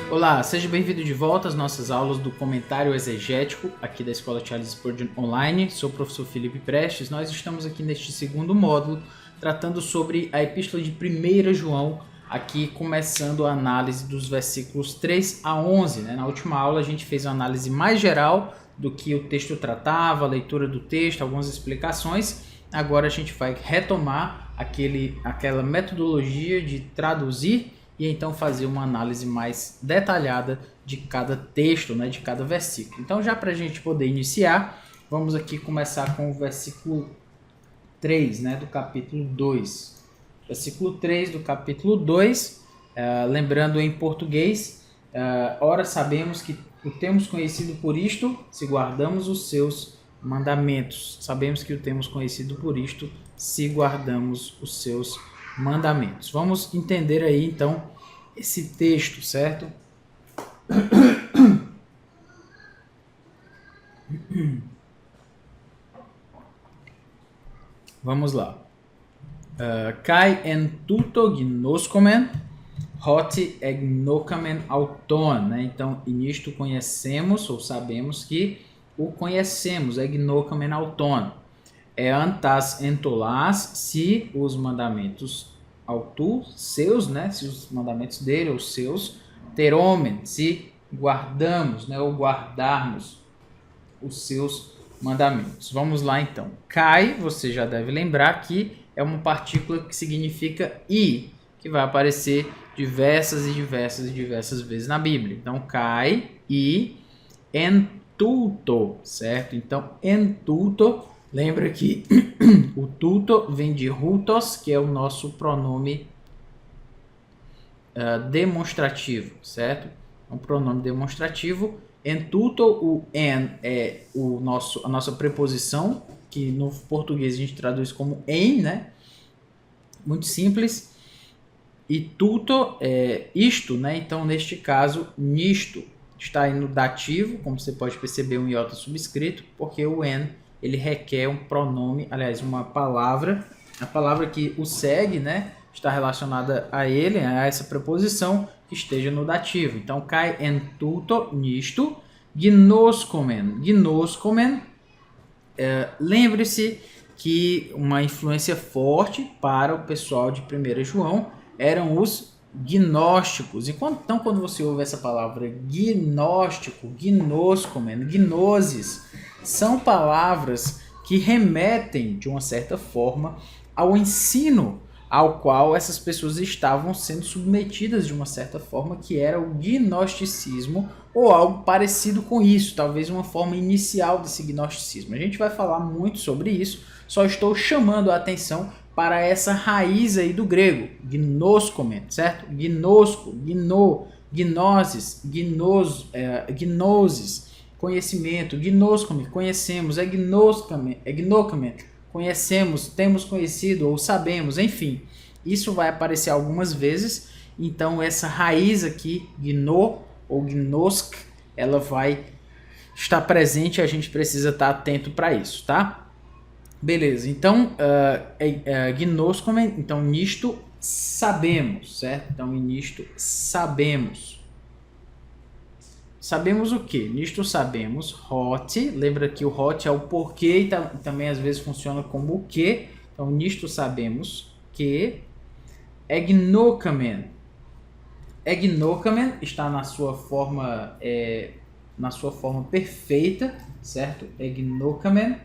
Olá, seja bem-vindo de volta às nossas aulas do comentário exegético aqui da Escola Charles Spurgeon Online. Sou o professor Felipe Prestes. Nós estamos aqui neste segundo módulo tratando sobre a Epístola de 1 João, aqui começando a análise dos versículos 3 a 11. Na última aula a gente fez uma análise mais geral do que o texto tratava, a leitura do texto, algumas explicações. Agora a gente vai retomar aquela metodologia de traduzir e então fazer uma análise mais detalhada de cada texto, de cada versículo. Então, já para a gente poder iniciar, vamos aqui começar com o versículo 3, do capítulo 2. Versículo 3 do capítulo 2, lembrando em português, ora sabemos que o temos conhecido por isto, se guardamos os seus mandamentos. Sabemos que o temos conhecido por isto, se guardamos os seus mandamentos. Vamos entender aí então esse texto, certo? Vamos lá. Kai en tuto gnoscomen, hoti egnocamen auton. Então, nisto conhecemos ou sabemos que o conhecemos, egnocamen auton. Antas entolas, se os mandamentos autu, seus, se os mandamentos dele ou seus, teromen, se guardamos, ou guardarmos os seus mandamentos. Vamos lá então. Kai, você já deve lembrar que é uma partícula que significa i, que vai aparecer diversas vezes na Bíblia. Então, kai, i, entuto, certo? Então, entuto, lembra que o tuto vem de hutos, que é o nosso pronome demonstrativo, certo? É um pronome demonstrativo. Entuto, o en é a nossa preposição, que no português a gente traduz como em, Muito simples. E tuto é isto, Então, neste caso, nisto está aí no dativo, como você pode perceber, um iota subscrito, porque o en ele requer um pronome, aliás, uma palavra, a palavra que o segue, está relacionada a ele, a essa preposição que esteja no dativo. Então, kai en tuto, nisto, gnoscomen. Gnoscomen, lembre-se que uma influência forte para o pessoal de 1 João eram os gnósticos. Então, quando você ouve essa palavra gnóstico, gnoscomen, gnosis, são palavras que remetem, de uma certa forma, ao ensino ao qual essas pessoas estavam sendo submetidas de uma certa forma, que era o gnosticismo ou algo parecido com isso, talvez uma forma inicial desse gnosticismo. A gente vai falar muito sobre isso, só estou chamando a atenção para essa raiz aí do grego, gnoscomen, certo? Gnosco, gnosis, gnosis, conhecimento, gnoscomen, conhecemos, egnocamen, conhecemos, temos conhecido ou sabemos, enfim. Isso vai aparecer algumas vezes, então essa raiz aqui, gno ou gnosk, ela vai estar presente e a gente precisa estar atento para isso, tá? Beleza, então, gnoscomen, então nisto sabemos, certo? Então, nisto sabemos. Sabemos o que? Nisto sabemos hot, lembra que o hot é o porquê e também às vezes funciona como o que. Então, nisto sabemos que egnocamen. Egnocamen está na sua forma perfeita, certo? Egnocamen,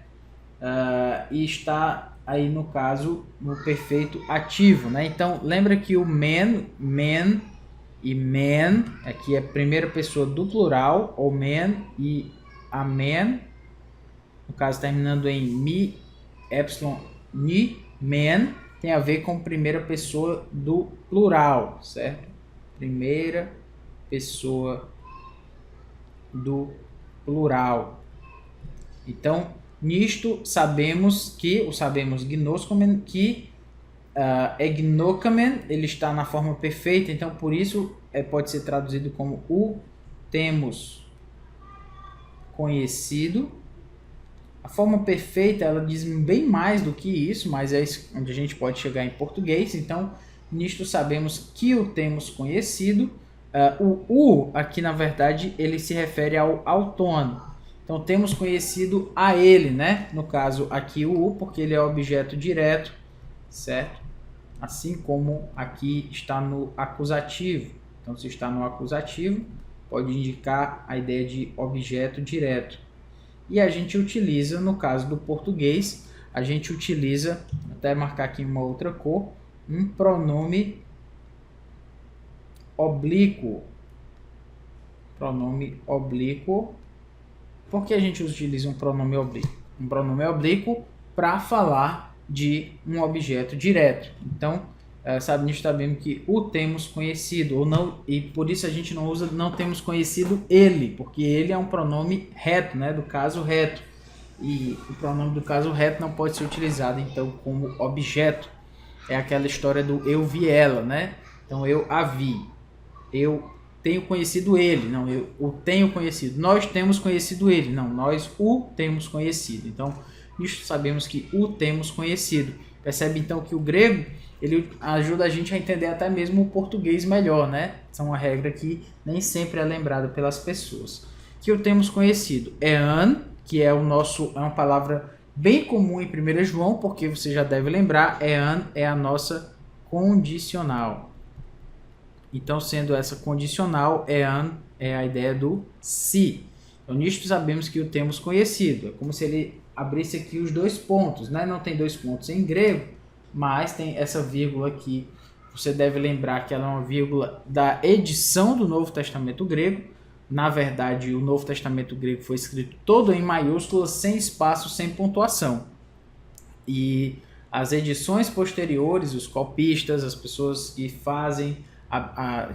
e está aí no caso no perfeito ativo, Então, lembra que o men e men, aqui é primeira pessoa do plural, ou men e amen, no caso terminando em mi, epsilon, ni, men, tem a ver com primeira pessoa do plural, certo? Primeira pessoa do plural. Então, nisto sabemos gnoscomen, que egnocamen, ele está na forma perfeita, então por isso pode ser traduzido como o temos conhecido. A forma perfeita, ela diz bem mais do que isso, mas é onde a gente pode chegar em português. Então, nisto sabemos que o temos conhecido, O U aqui, na verdade, ele se refere ao autônomo. Então, temos conhecido a ele, né? No caso, aqui o U, porque ele é objeto direto, certo? Assim como aqui está no acusativo. Então, se está no acusativo, pode indicar a ideia de objeto direto. E a gente utiliza, no caso do português, a gente utiliza, até marcar aqui uma outra cor, um pronome oblíquo. Pronome oblíquo. Por que a gente utiliza um pronome oblíquo? Um pronome oblíquo para falar de um objeto direto. Então, sabemos que o temos conhecido, ou não, e por isso a gente não usa não temos conhecido ele, porque ele é um pronome reto, né, do caso reto. E o pronome do caso reto não pode ser utilizado, então, como objeto. É aquela história do eu vi ela, né? Então, eu a vi. Eu tenho conhecido ele. Não, eu o tenho conhecido. Nós temos conhecido ele. Não, nós o temos conhecido. Então, nisso sabemos que o temos conhecido. Percebe, então, que o grego ele ajuda a gente a entender até mesmo o português melhor, né? Essa é uma regra que nem sempre é lembrada pelas pessoas. Que o temos conhecido é an, que é uma palavra bem comum em 1 João, porque você já deve lembrar, an é a nossa condicional. Então, sendo essa condicional, an é a ideia do se. Então, nisto sabemos que o temos conhecido. É como se ele abrisse aqui os dois pontos, né? Não tem dois pontos em grego, mas tem essa vírgula aqui. Você deve lembrar que ela é uma vírgula da edição do Novo Testamento grego. Na verdade, o Novo Testamento grego foi escrito todo em maiúsculas, sem espaço, sem pontuação. E as edições posteriores, os copistas, as pessoas que fazem,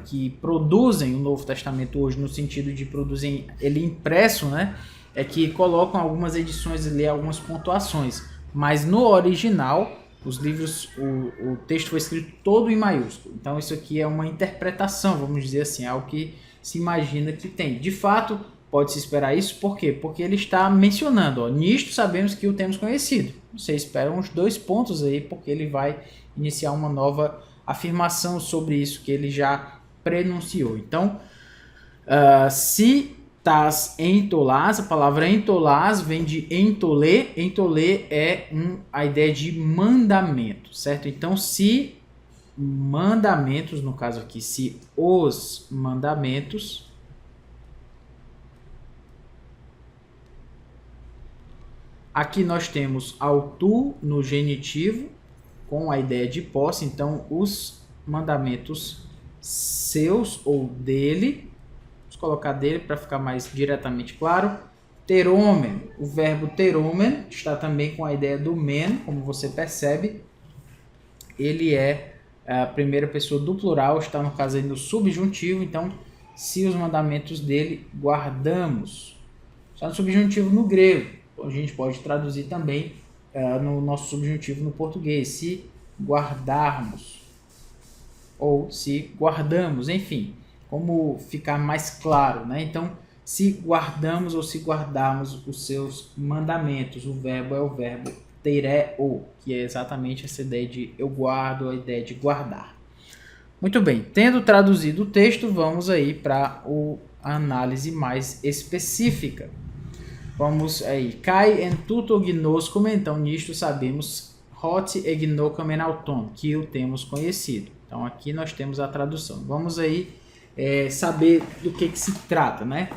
que produzem o Novo Testamento hoje, no sentido de produzir ele impresso, né? É que colocam algumas edições ali, algumas pontuações. Mas no original, os livros, o texto foi escrito todo em maiúsculo. Então isso aqui é uma interpretação, vamos dizer assim, algo que se imagina que tem. De fato, pode-se esperar isso, por quê? Porque ele está mencionando, ó, nisto sabemos que o temos conhecido. Você espera uns 2 pontos aí, porque ele vai iniciar uma nova afirmação sobre isso que ele já prenunciou. Então, se estás entolás, a palavra entolás vem de entolê. Entolê é a ideia de mandamento, certo? Então, se mandamentos, no caso aqui, se os mandamentos, aqui nós temos ao tu no genitivo, com a ideia de posse, então os mandamentos seus ou dele, vamos colocar dele para ficar mais diretamente claro, teromen, o verbo teromen está também com a ideia do men, como você percebe, ele é a primeira pessoa do plural, está no caso aí no subjuntivo, então se os mandamentos dele guardamos, está no subjuntivo no grego, a gente pode traduzir também no nosso subjuntivo no português, se guardarmos ou se guardamos, enfim, como ficar mais claro, né? Então, se guardamos ou se guardarmos os seus mandamentos, o verbo é o verbo tereo, que é exatamente essa ideia de eu guardo, a ideia de guardar. Muito bem, tendo traduzido o texto, vamos aí para a análise mais específica. Vamos aí, kai en tuto gnoscome, então nisto sabemos hot e gnocamen auton, que o temos conhecido. Então aqui nós temos a tradução. Vamos aí saber do que se trata, né?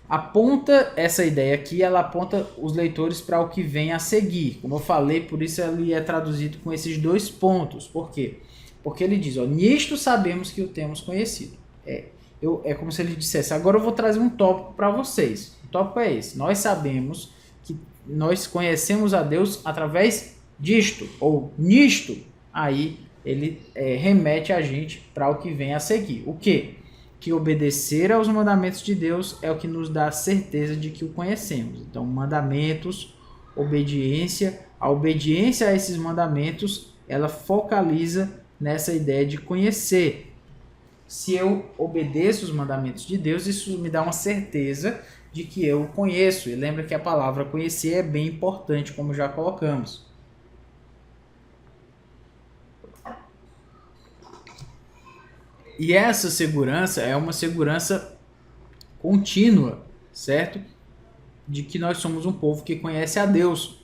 Aponta essa ideia aqui, ela aponta os leitores para o que vem a seguir. Como eu falei, por isso ele é traduzido com esses 2 pontos. Por quê? Porque ele diz, ó, nisto sabemos que o temos conhecido. É como se ele dissesse, agora eu vou trazer um tópico para vocês. O tópico é esse. Nós sabemos que nós conhecemos a Deus através disto, ou nisto. Aí ele remete a gente para o que vem a seguir. O quê? Que obedecer aos mandamentos de Deus é o que nos dá a certeza de que o conhecemos. Então, mandamentos, obediência. A obediência a esses mandamentos, ela focaliza nessa ideia de conhecer. Se eu obedeço os mandamentos de Deus, isso me dá uma certeza de que eu o conheço. E lembra que a palavra conhecer é bem importante, como já colocamos. E essa segurança é uma segurança contínua, certo? De que nós somos um povo que conhece a Deus.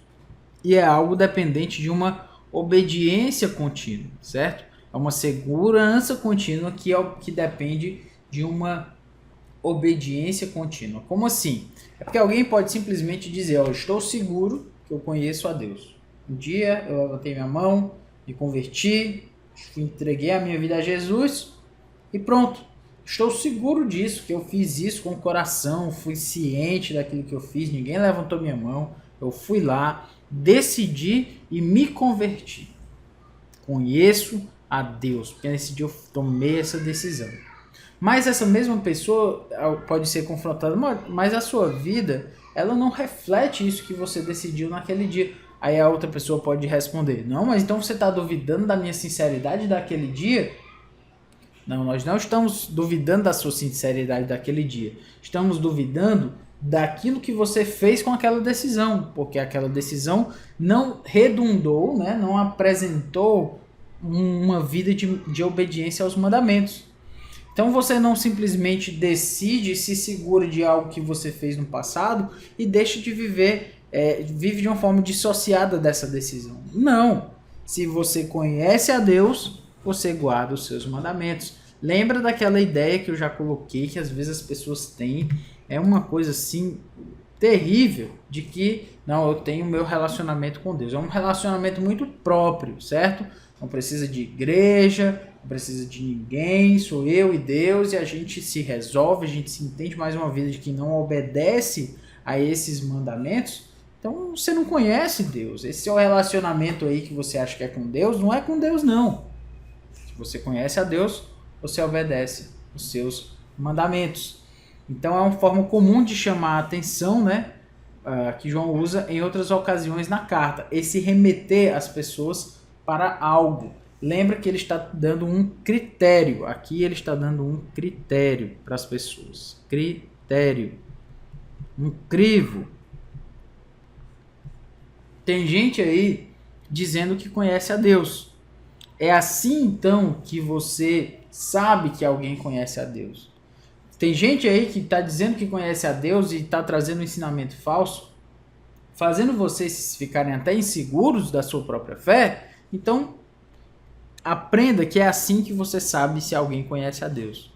E é algo dependente de uma obediência contínua, certo? É uma segurança contínua que depende de uma obediência contínua. Como assim? É porque alguém pode simplesmente dizer, ó, estou seguro que eu conheço a Deus. Um dia eu levantei minha mão, me converti, entreguei a minha vida a Jesus e pronto. Estou seguro disso, que eu fiz isso com o coração, fui ciente daquilo que eu fiz, ninguém levantou minha mão, eu fui lá, decidi e me converti. Conheço a Deus, porque nesse dia eu tomei essa decisão. Mas essa mesma pessoa pode ser confrontada, mas a sua vida, ela não reflete isso que você decidiu naquele dia. Aí a outra pessoa pode responder, não, mas então você está duvidando da minha sinceridade daquele dia? Não, nós não estamos duvidando da sua sinceridade daquele dia. Estamos duvidando daquilo que você fez com aquela decisão, porque aquela decisão não redundou, né, não apresentou uma vida de obediência aos mandamentos. Então você não simplesmente decide, se segura de algo que você fez no passado e deixa de viver, vive de uma forma dissociada dessa decisão. Não. Se você conhece a Deus, você guarda os seus mandamentos. Lembra daquela ideia que eu já coloquei, que às vezes as pessoas têm, é uma coisa assim terrível, de que não, eu tenho meu relacionamento com Deus. É um relacionamento muito próprio, certo? Não precisa de igreja, não precisa de ninguém, sou eu e Deus, e a gente se resolve, a gente se entende. Mais uma vez de que não obedece a esses mandamentos. Então você não conhece Deus. Esse seu relacionamento aí que você acha que é com Deus, não é com Deus não. Se você conhece a Deus, você obedece os seus mandamentos. Então é uma forma comum de chamar a atenção, né, que João usa em outras ocasiões na carta. Esse remeter as pessoas para algo. Lembra que ele está dando um critério. Aqui ele está dando um critério para as pessoas. Critério. Um crivo. Tem gente aí dizendo que conhece a Deus. É assim então que você sabe que alguém conhece a Deus. Tem gente aí que está dizendo que conhece a Deus e está trazendo um ensinamento falso, fazendo vocês ficarem até inseguros da sua própria fé. Então, aprenda que é assim que você sabe se alguém conhece a Deus.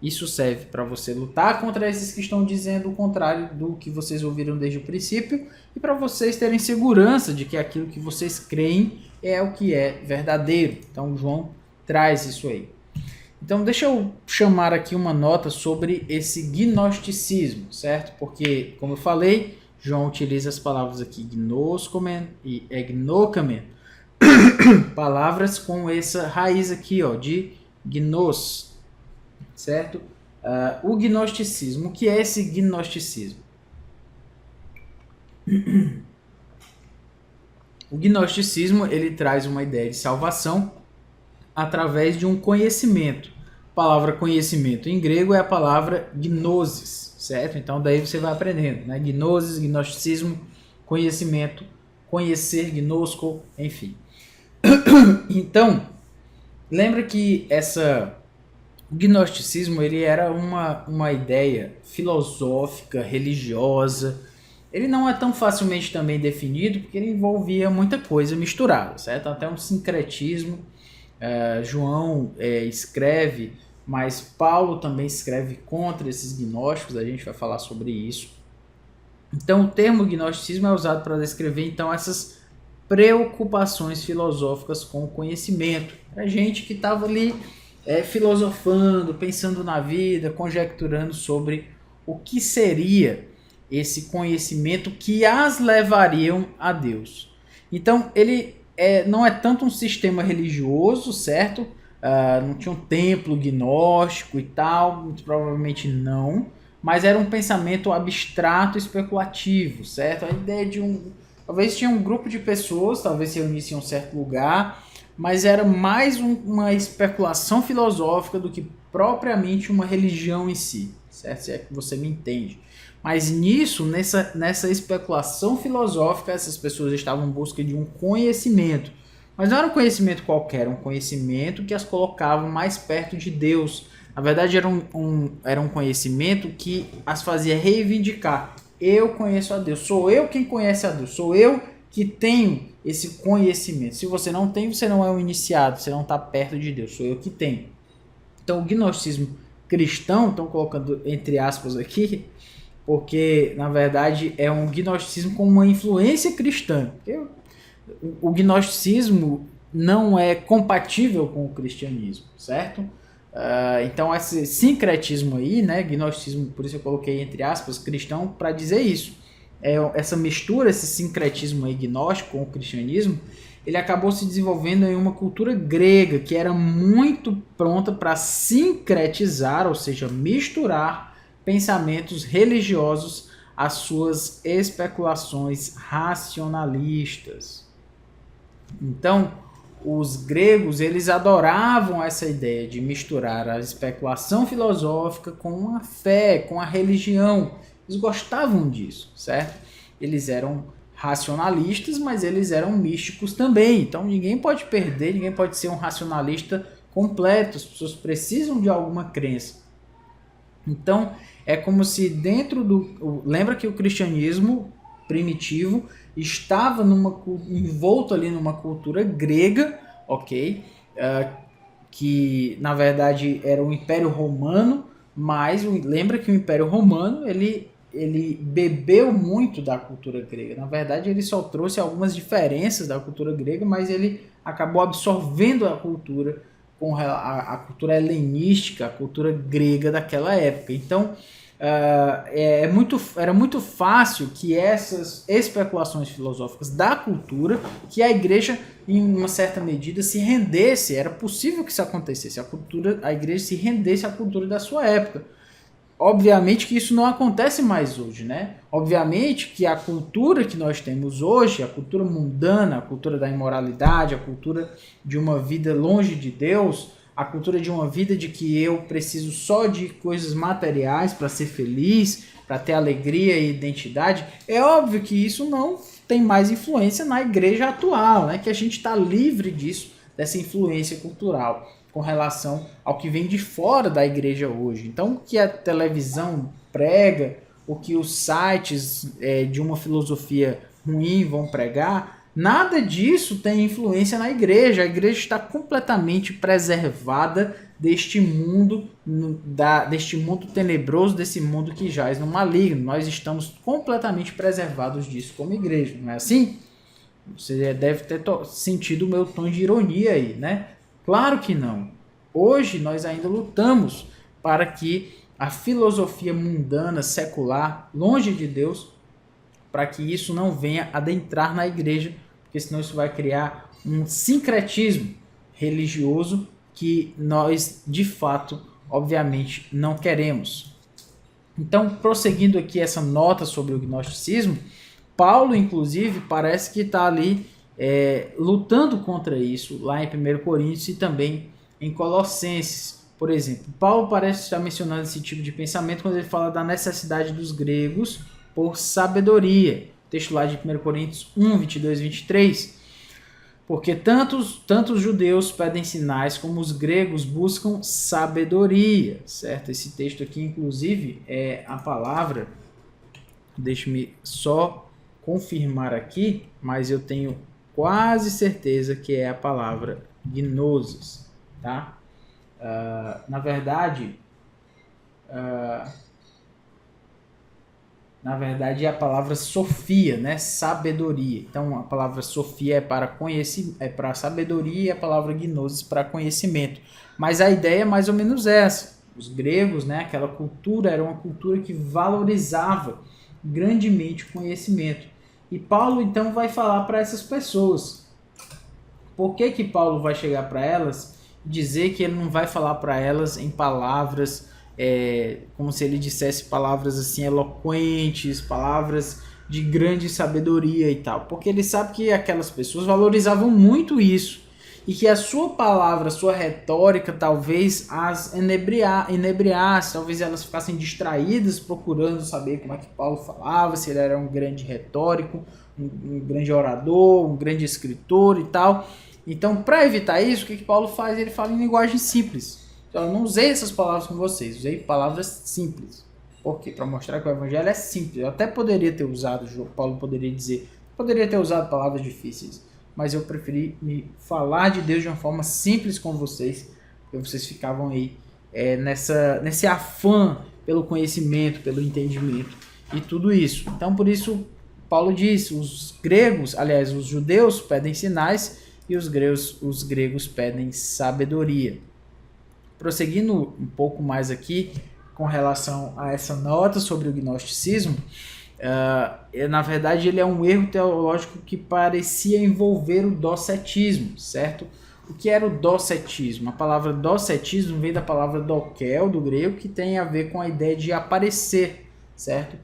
Isso serve para você lutar contra esses que estão dizendo o contrário do que vocês ouviram desde o princípio e para vocês terem segurança de que aquilo que vocês creem é o que é verdadeiro. Então, João traz isso aí. Então, deixa eu chamar aqui uma nota sobre esse gnosticismo, certo? Porque, como eu falei, João utiliza as palavras aqui gnoskomen e egnokamen, palavras com essa raiz aqui, ó, de gnos, certo? O gnosticismo, o que é esse gnosticismo? O gnosticismo, ele traz uma ideia de salvação através de um conhecimento. A palavra conhecimento em grego é a palavra gnosis, certo? Então daí você vai aprendendo, né? Gnosis, gnosticismo, conhecimento, conhecer, gnosko, enfim. Então, lembra que o gnosticismo ele era uma ideia filosófica, religiosa. Ele não é tão facilmente também definido porque ele envolvia muita coisa misturada, certo? Até um sincretismo. João escreve, mas Paulo também escreve contra esses gnósticos, a gente vai falar sobre isso. Então o termo gnosticismo é usado para descrever então essas preocupações filosóficas com o conhecimento. A gente que estava ali filosofando, pensando na vida, conjecturando sobre o que seria esse conhecimento que as levariam a Deus. Então ele não é tanto um sistema religioso, certo? Não tinha um templo gnóstico e tal, muito provavelmente não, mas era um pensamento abstrato, especulativo, certo? A ideia de talvez tinha um grupo de pessoas, talvez se reunisse em um certo lugar, mas era mais uma especulação filosófica do que propriamente uma religião em si, certo? Se é que você me entende. Mas nessa especulação filosófica, essas pessoas estavam em busca de um conhecimento. Mas não era um conhecimento qualquer, era um conhecimento que as colocava mais perto de Deus. Na verdade, era um conhecimento que as fazia reivindicar. Eu conheço a Deus, sou eu quem conhece a Deus, sou eu que tenho esse conhecimento. Se você não tem, você não é um iniciado, você não está perto de Deus, sou eu que tenho. Então, o gnosticismo cristão, estão colocando entre aspas aqui, porque na verdade é um gnosticismo com uma influência cristã. O gnosticismo não é compatível com o cristianismo, certo? Então esse sincretismo aí, né, gnosticismo, por isso eu coloquei entre aspas, cristão, para dizer isso. Essa mistura, esse sincretismo aí gnóstico com o cristianismo, ele acabou se desenvolvendo em uma cultura grega que era muito pronta para sincretizar, ou seja, misturar pensamentos religiosos às suas especulações racionalistas. Então, os gregos, eles adoravam essa ideia de misturar a especulação filosófica com a fé, com a religião. Eles gostavam disso, certo? Eles eram racionalistas, mas eles eram místicos também. Então ninguém pode perder, ninguém pode ser um racionalista completo. As pessoas precisam de alguma crença. Então é como se dentro do... Lembra que o cristianismo primitivo estava envolto ali numa cultura grega, ok? Que na verdade era o Império Romano, mas lembra que o Império Romano ele bebeu muito da cultura grega. Na verdade, ele só trouxe algumas diferenças da cultura grega, mas ele acabou absorvendo a cultura a cultura helenística, a cultura grega daquela época. Então, era muito fácil que essas especulações filosóficas da cultura, que a igreja, em uma certa medida, se rendesse. Era possível que isso acontecesse. A igreja se rendesse à cultura da sua época. Obviamente que isso não acontece mais hoje, né? Obviamente que a cultura que nós temos hoje, a cultura mundana, a cultura da imoralidade, a cultura de uma vida longe de Deus, a cultura de uma vida de que eu preciso só de coisas materiais para ser feliz, para ter alegria e identidade, é óbvio que isso não tem mais influência na igreja atual, né? Que a gente está livre disso, dessa influência cultural com relação ao que vem de fora da igreja hoje. Então, o que a televisão prega, o que os sites de uma filosofia ruim vão pregar, nada disso tem influência na igreja. A igreja está completamente preservada deste mundo, deste mundo tenebroso, desse mundo que jaz no maligno. Nós estamos completamente preservados disso como igreja, não é assim? Você deve ter sentido o meu tom de ironia aí, né? Claro que não. Hoje nós ainda lutamos para que a filosofia mundana, secular, longe de Deus, para que isso não venha adentrar na igreja, porque senão isso vai criar um sincretismo religioso que nós, de fato, obviamente, não queremos. Então, prosseguindo aqui essa nota sobre o gnosticismo, Paulo, inclusive, parece que está ali lutando contra isso lá em 1 Coríntios e também em Colossenses. Por exemplo, Paulo parece estar mencionando esse tipo de pensamento quando ele fala da necessidade dos gregos por sabedoria. Texto lá de 1 Coríntios 1, 22 e 23. Porque tanto os judeus pedem sinais como os gregos buscam sabedoria, certo? Esse texto aqui, inclusive, é a palavra, deixe-me só confirmar aqui, mas eu tenho quase certeza que é a palavra gnosis, tá? Na verdade é a palavra sofia, né? Sabedoria. Então a palavra sofia é para conhecimento, é para sabedoria, e a palavra gnosis para conhecimento. Mas a ideia é mais ou menos essa. Os gregos, né? Aquela cultura era uma cultura que valorizava grandemente o conhecimento. E Paulo então vai falar para essas pessoas. Por que Paulo vai chegar para elas e dizer que ele não vai falar para elas em palavras como se ele dissesse palavras assim eloquentes, palavras de grande sabedoria e tal? Porque ele sabe que aquelas pessoas valorizavam muito isso e que a sua palavra, a sua retórica talvez as inebriasse, talvez elas ficassem distraídas procurando saber como é que Paulo falava, se ele era um grande retórico, um grande orador, um grande escritor e tal. Então, para evitar isso, o que Paulo faz? Ele fala em linguagem simples. Então, eu não usei essas palavras com vocês, usei palavras simples. Por quê? Para mostrar que o evangelho é simples. Eu até poderia ter usado, Paulo poderia dizer, poderia ter usado palavras difíceis, mas eu preferi me falar de Deus de uma forma simples com vocês, porque vocês ficavam aí nesse afã pelo conhecimento, pelo entendimento e tudo isso. Então, por isso, Paulo diz, os gregos, aliás, os judeus pedem sinais e os gregos pedem sabedoria. Prosseguindo um pouco mais aqui com relação a essa nota sobre o gnosticismo, na verdade ele é um erro teológico que parecia envolver o docetismo, certo? O que era o docetismo? A palavra docetismo vem da palavra dokel, do grego, que tem a ver com a ideia de aparecer, certo?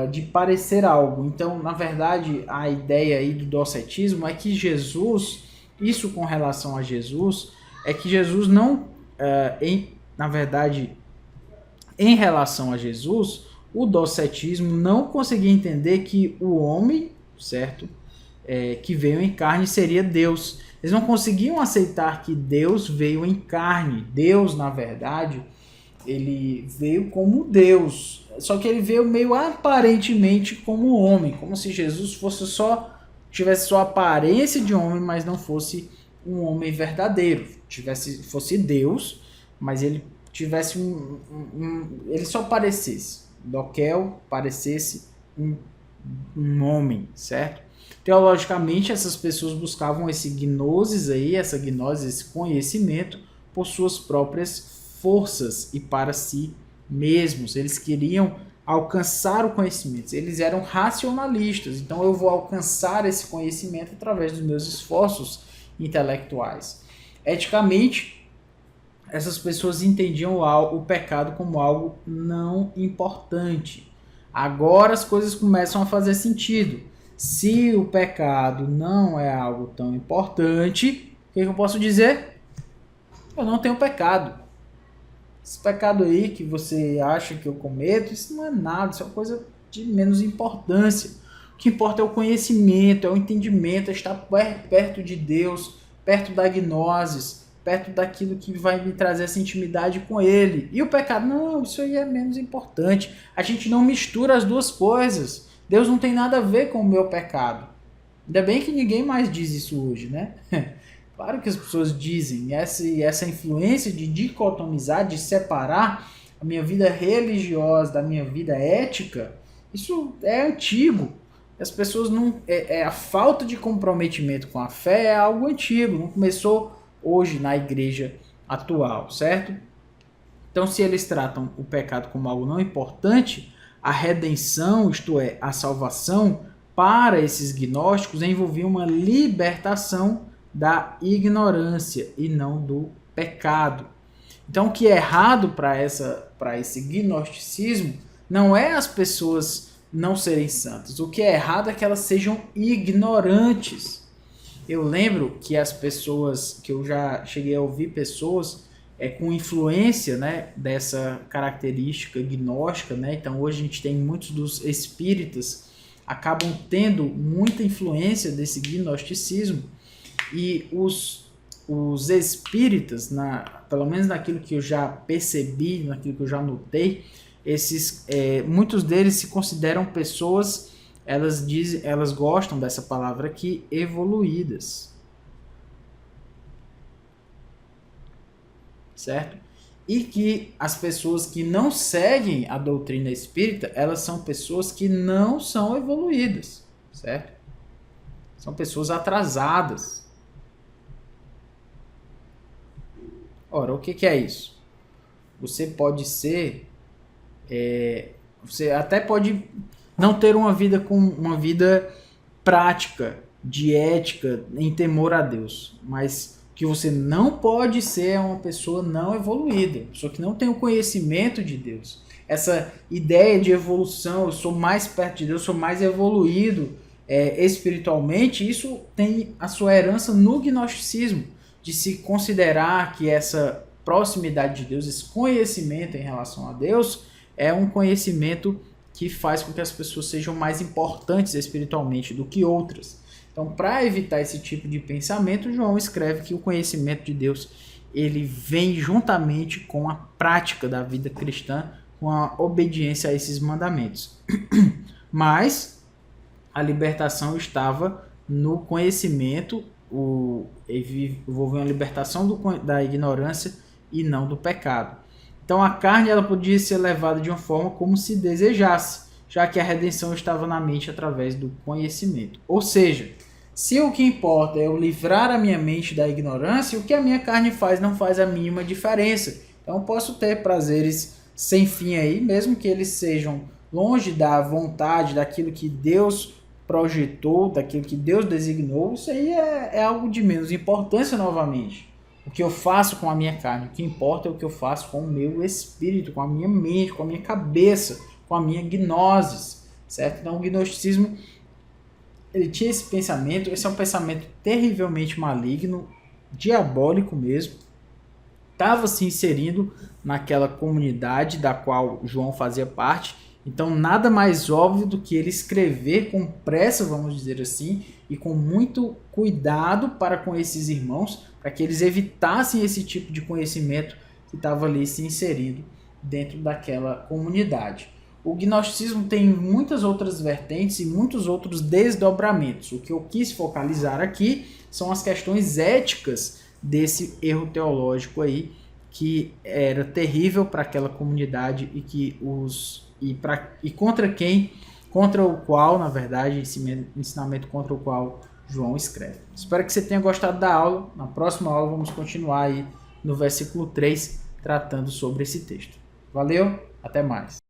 De parecer algo. Então, na verdade, a ideia aí do docetismo é que Jesus, isso com relação a Jesus, é que Jesus não, na verdade, em relação a Jesus, o docetismo não conseguia entender que o homem, certo, que veio em carne seria Deus. Eles não conseguiam aceitar que Deus veio em carne. Deus, na verdade, ele veio como Deus, só que ele veio meio aparentemente como homem, como se Jesus tivesse só a aparência de homem, mas não fosse um homem verdadeiro, fosse Deus, mas ele tivesse ele só parecesse, dokel, parecesse um homem, certo? Teologicamente, essas pessoas buscavam esse gnosis aí, essa gnose, esse conhecimento por suas próprias forças e para si mesmos. Eles queriam alcançar o conhecimento. Eles eram racionalistas. Então eu vou alcançar esse conhecimento através dos meus esforços intelectuais. Eticamente, essas pessoas entendiam o pecado como algo não importante. Agora as coisas começam a fazer sentido. Se o pecado não é algo tão importante, o que eu posso dizer? Eu não tenho pecado. Esse pecado aí que você acha que eu cometo, isso não é nada, isso é uma coisa de menos importância. O que importa é o conhecimento, é o entendimento, é estar perto de Deus, perto da gnosis, perto daquilo que vai me trazer essa intimidade com Ele. E o pecado, não, isso aí é menos importante. A gente não mistura as duas coisas. Deus não tem nada a ver com o meu pecado. Ainda bem que ninguém mais diz isso hoje, né? Claro que as pessoas dizem, essa influência de dicotomizar, de separar a minha vida religiosa da minha vida ética, isso é antigo. As pessoas não... a falta de comprometimento com a fé é algo antigo, não começou hoje na igreja atual, certo? Então, se eles tratam o pecado como algo não importante, a redenção, isto é, a salvação, para esses gnósticos envolvia uma libertação da ignorância e não do pecado. Então, o que é errado para esse gnosticismo não é as pessoas não serem santas. O que é errado é que elas sejam ignorantes. Eu lembro que as pessoas, que eu já cheguei a ouvir pessoas com influência, né, dessa característica gnóstica, né? Então hoje a gente tem muitos dos espíritas acabam tendo muita influência desse gnosticismo, e os espíritas, pelo menos naquilo que eu já percebi, naquilo que eu já notei, muitos deles se consideram pessoas, elas gostam dessa palavra aqui, evoluídas. Certo? E que as pessoas que não seguem a doutrina espírita, elas são pessoas que não são evoluídas, certo? São pessoas atrasadas. Ora, o que é isso? Você pode ser... você até pode não ter uma vida prática, de ética, em temor a Deus, mas... que você não pode ser uma pessoa não evoluída, pessoa que não tem o conhecimento de Deus. Essa ideia de evolução, eu sou mais perto de Deus, sou mais evoluído espiritualmente, isso tem a sua herança no gnosticismo, de se considerar que essa proximidade de Deus, esse conhecimento em relação a Deus, é um conhecimento que faz com que as pessoas sejam mais importantes espiritualmente do que outras. Então, para evitar esse tipo de pensamento, João escreve que o conhecimento de Deus ele vem juntamente com a prática da vida cristã, com a obediência a esses mandamentos. Mas a libertação estava no conhecimento, envolveu a libertação da ignorância e não do pecado. Então a carne ela podia ser levada de uma forma como se desejasse, já que a redenção estava na mente através do conhecimento. Ou seja, se o que importa é eu livrar a minha mente da ignorância, o que a minha carne faz não faz a mínima diferença. Então eu posso ter prazeres sem fim aí, mesmo que eles sejam longe da vontade, daquilo que Deus projetou, daquilo que Deus designou. Isso aí é algo de menos importância novamente. O que eu faço com a minha carne, o que importa é o que eu faço com o meu espírito, com a minha mente, com a minha cabeça, com a minha gnosis, certo? Então o gnosticismo ele tinha esse pensamento, esse é um pensamento terrivelmente maligno, diabólico mesmo, estava se inserindo naquela comunidade da qual João fazia parte. Então nada mais óbvio do que ele escrever com pressa, vamos dizer assim, e com muito cuidado para com esses irmãos, para que eles evitassem esse tipo de conhecimento que estava ali se inserindo dentro daquela comunidade. O gnosticismo tem muitas outras vertentes e muitos outros desdobramentos. O que eu quis focalizar aqui são as questões éticas desse erro teológico aí, que era terrível para aquela comunidade e que contra o qual, na verdade, ensinamento contra o qual João escreve. Espero que você tenha gostado da aula. Na próxima aula vamos continuar aí no versículo 3, tratando sobre esse texto. Valeu, até mais.